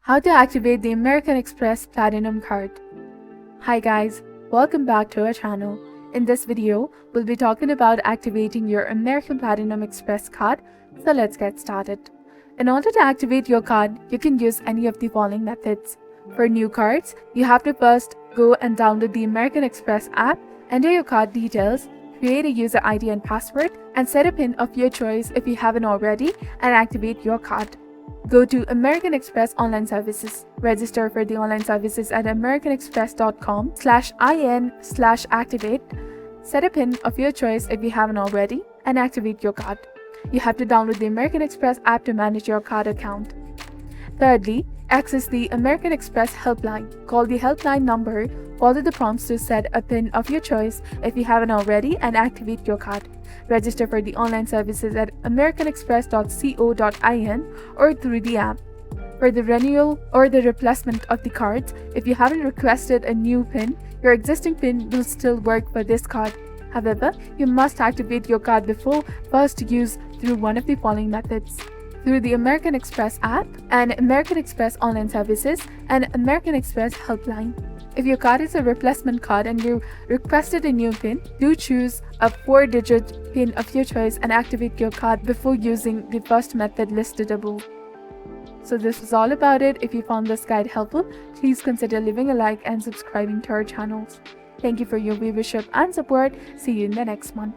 How to activate the American Express Platinum card. Hi guys, welcome back to our channel. In this video, we'll be talking about activating your American Platinum Express card, so let's get started. In order to activate your card, you can use any of the following methods. For new cards, you have to first go and download the American Express app, enter your card details, create a user ID and password, and set a PIN of your choice if you haven't already, and activate your card. Go to American Express Online Services. Register for the online services at americanexpress.com/in/activate. Set a PIN of your choice if you haven't already, and activate your card. You have to download the American Express app to manage your card account. Thirdly, access the American Express helpline. Call the helpline number, follow the prompts to set a PIN of your choice if you haven't already, and activate your card. Register for the online services at americanexpress.co.in or through the app. For the renewal or the replacement of the cards, if you haven't requested a new PIN, your existing PIN will still work for this card. However, you must activate your card before first use through one of the following methods: through the American Express app and American Express Online Services and American Express Helpline. If your card is a replacement card and you requested a new PIN, do choose a 4-digit PIN of your choice and activate your card before using the first method listed above. So this was all about it. If you found this guide helpful, please consider leaving a like and subscribing to our channels. Thank you for your viewership and support. See you in the next one.